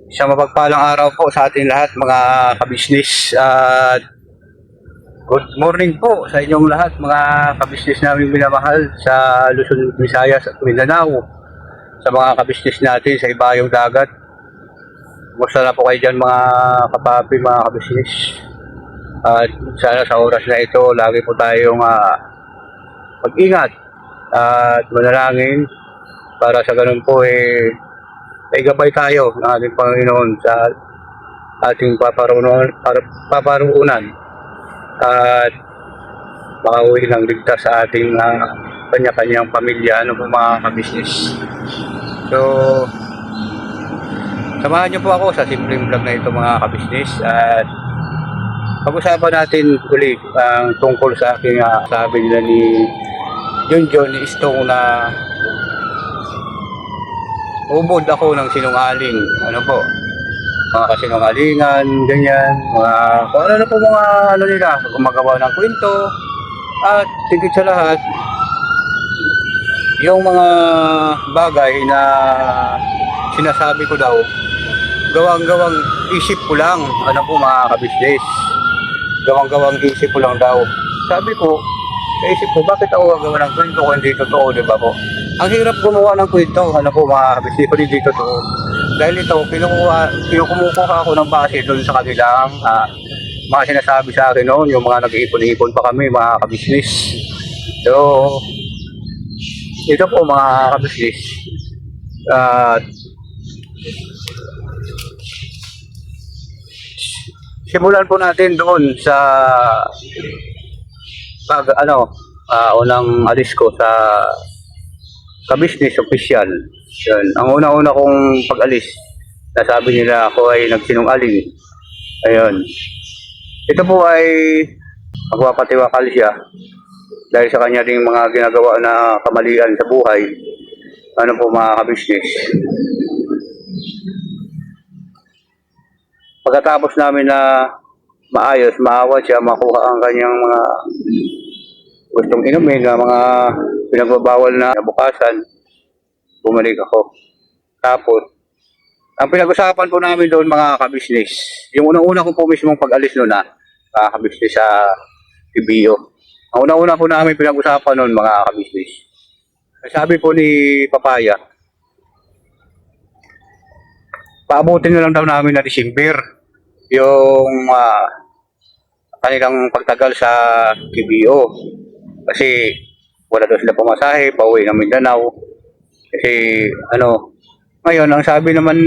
Isang mapagpalang araw po sa ating lahat mga kabisnes at good morning po sa inyong lahat mga kabisnes namin minamahal sa Luzon, Visayas at Mindanao, sa mga kabisnes natin sa ibayong dagat. Kumusta na po kayo dyan mga kapapi, mga kabisnes? At sana sa oras na ito lagi po tayong mag-ingat at manalangin para sa ganun po ay gabay tayo ng ating Panginoon sa ating paparuunan at makauwi ng ligtas sa ating kanya-kanyang pamilya, ano po mga kabisnes. So, samahan niyo po ako sa simpleng vlog na ito mga kabisnes at pag-usapan natin ulit ang tungkol sa aking sabi nila ni John Istong na ubod ako ng sinungaling, ano po, mga kasinungalingan, ganyan, mga kung ano na po mga ano nila, gumagawa ng kwento, at tigit sa lahat, yung mga bagay na sinasabi ko daw, gawang-gawang isip ko lang, ano po mga kabisnes, gawang-gawang isip ko lang daw. Sabi ko, naisip ko, bakit ako gagawa ng kwento kung hindi totoo, di ba po? Ang hirap gumawa ng kwento, ano po mga kabisnes, kung hindi totoo. Dahil ito, kinukumukuha ako ng base doon sa kanilang mga sinasabi sa akin noon, yung mga nag-iipon-ipon pa kami, mga kabisnes. So, ito po mga kabisnes. Simulan po natin doon sa unang alis ko sa kabisnes official. Yun. Ang una-una kong pag-alis, nasabi nila ako ay nagsinungaling. Ayun. Ito po ay magpapatiwakal siya dahil sa kanya ding mga ginagawa na kamalian sa buhay. Ano po mga kabisnes. Pagkatapos namin na maayos, maawat siya, makuha ang kanyang mga gustong inumin na mga pinagbabawal na bukasan, bumalik ako. Tapos, ang pinag-usapan po namin doon mga kabisnes, yung unang-una ko po mismong pag-alis noon kabisnes sa TBO. Ang unang-una po namin pinag-usapan noon mga kabisnes. Sabi po ni Papaya, paabutin na lang daw namin na December yung kanilang pagtagal sa TBO. Kasi wala daw sila pamasahe, pauwi ng Mindanao. Kasi ngayon ang sabi naman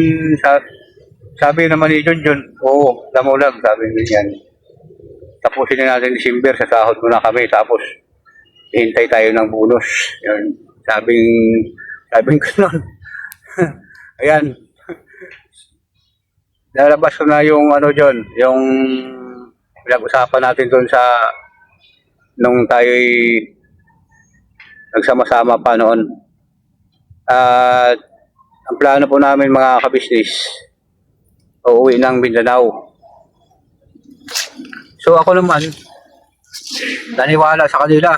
ni John, oo, damulag, sabi niyan. Tapusin na natin December, sa sahod muna kami, tapos hintay tayo ng bonus. Yun, sabing ko nun. Ayan. Nalabas ko na yung yung pinag-usapan natin doon sa nung tayo'y nagsama-sama pa noon. At ang plano po namin mga kabisnes, uuwi ng Mindanao. So ako naman, naniwala sa kanila.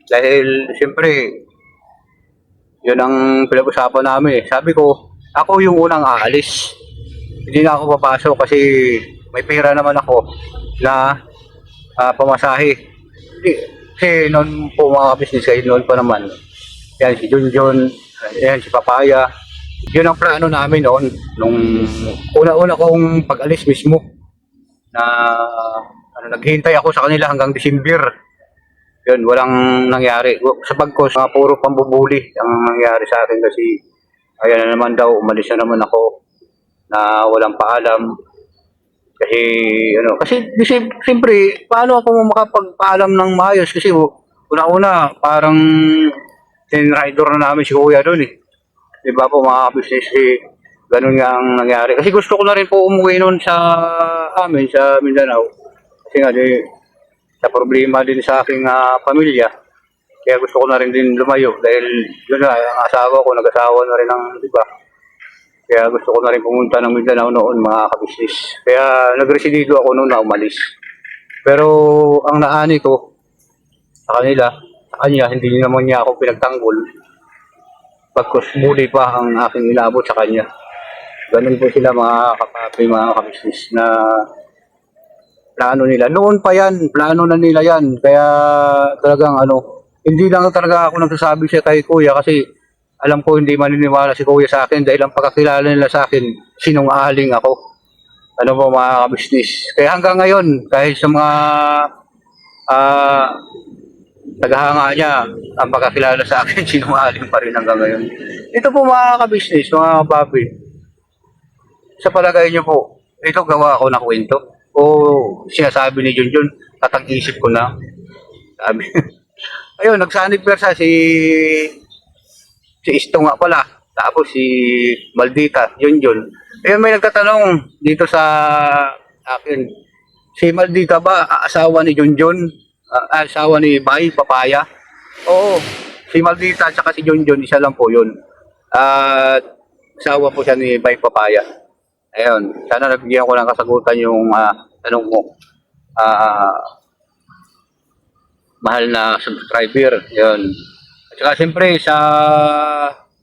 Dahil siyempre, yun ang pinag-usapan namin. Sabi ko, ako yung unang aalis. Hindi na ako papasok kasi may pera naman ako na pamasahe. Kasi noon po mga business kayo noon pa naman. Yan si John, yan si Papaya. Yun ang plano namin noon. Nung una-una kong pag-alis mismo. Na naghihintay ako sa kanila hanggang December. Yun, walang nangyari. Sa bagkos, puro pambubuli ang nangyari sa akin kasi ayan na naman daw, umalis na naman ako na walang paalam. Kasi siyempre, paano ako makapagpaalam ng maayos? Kasi una-una, parang rider na namin si Kuya doon eh. Di ba po mga business ganun nga ang nangyari. Kasi gusto ko na rin po umuwi noon sa amin, sa Mindanao. Kasi nga, sa problema din sa aking pamilya. Kaya gusto ko na rin din lumayo dahil yun na, ang asawa ko, nag-asawa na rin ng iba. Kaya gusto ko na rin pumunta ng Mindanao noon mga kabisnes. Kaya nagresidido ako noon na umalis. Pero ang naani ko sa kanya, hindi naman niya ako pinagtanggol. Pagkos muli pa ang aking inabot sa kanya. Ganun po sila mga kapapi, mga kabisnes na plano nila. Noon pa yan, plano na nila yan. Kaya talagang hindi lang talaga ako nagsasabi siya kay Kuya kasi alam ko hindi maniniwala si Kuya sa akin dahil ang pagkakilala nila sa akin, sinungaling ako. Ano po mga kabisnes. Kaya hanggang ngayon, kahit sa mga ah tagahanga niya, ang pagkakilala sa akin, sinungaling pa rin hanggang ngayon. Ito po mga kabisnes, mga kapapi. Sa palagay niyo po, ito gawa ako na kwento? O sinasabi ni Junjun, tatang-isip ko na. Sabi. Ayun, nagsanib persa si Isto nga pala. Tapos si Maldita, Junjun. Ayun, may nagtatanong dito sa akin. Si Maldita ba, asawa ni Junjun? Asawa ni Bay, Papaya? Oo, si Maldita at si Junjun, isa lang po yun. At asawa po siya ni Bay Papaya. Ayun, sana nabigyan ko ng kasagutan yung tanong mo. Mahal na subscriber, yun. At saka siyempre sa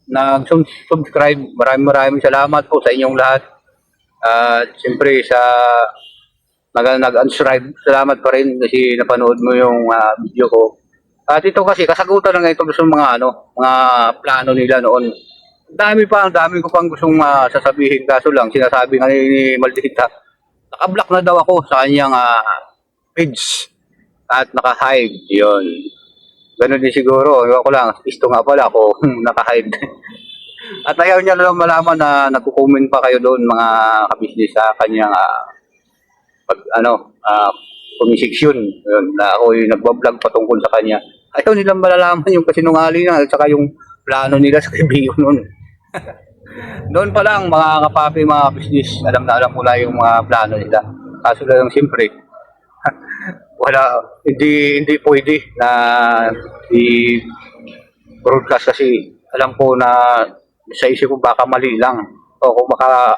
nag-subscribe, maraming salamat po sa inyong lahat. At siyempre sa nag-unsubscribe, salamat pa rin kasi napanood mo yung video ko. At ito kasi kasagutan na ito gusto mga mga plano nila noon. Ang dami ko pang gustong sasabihin kaso lang sinasabi nga ni Maldita. Naka-block na daw ako sa kanyang page at naka-hide 'yon. Ganun din siguro, ewan ko lang, isto nga pala ako naka-hide. At ayaw niya lang malaman na nagko-comment pa kayo doon mga kabisnes sa kanyang kumiseksyon. Yun, na ako yung nagbablog patungkol sa kanya. Ayaw nilang malalaman yung kasinungalingan at saka yung plano nila sa kaibigan noon. Doon pa lang mga kapapi, mga business, alam na alam mo na yung mga plano nila. Kaso lang siyempre, hindi pwede na i-broadcast kasi alam ko na sa isip ko baka mali lang o kung baka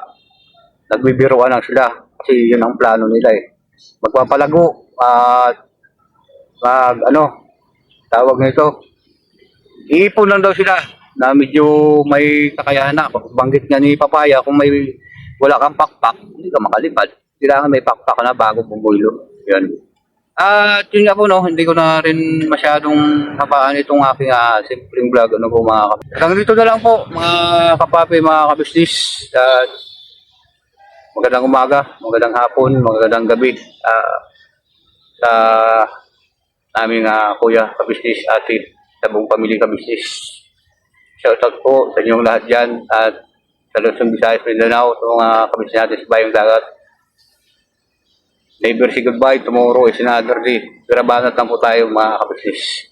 nagbibiruan lang sila kasi yun ang plano nila magpapalago at tawag nito, iipon lang daw sila na medyo may kakayahan na. Banggit nga ni Papaya, kung wala kang pakpak, hindi ka makalipad. Kailangan may pakpak na bago bumulo. Yan. At yun nga po, hindi ko na rin masyadong habaan itong aking simpleng vlog. Po mga kapatid. Hanggang dito na lang po mga kapapi, mga kabisnis. At magandang umaga, magandang hapon, magandang gabi sa aming kuya kabisnis, ate, sa buong pamilya kabisnis. Shoutout po sa inyong lahat dyan at sa Luzon, Visayas, Mindanao, sa mga kabisnis natin sa Bayang Dagat. Never say goodbye, tomorrow is another day. Pero banat lang po tayo mga kabisnis.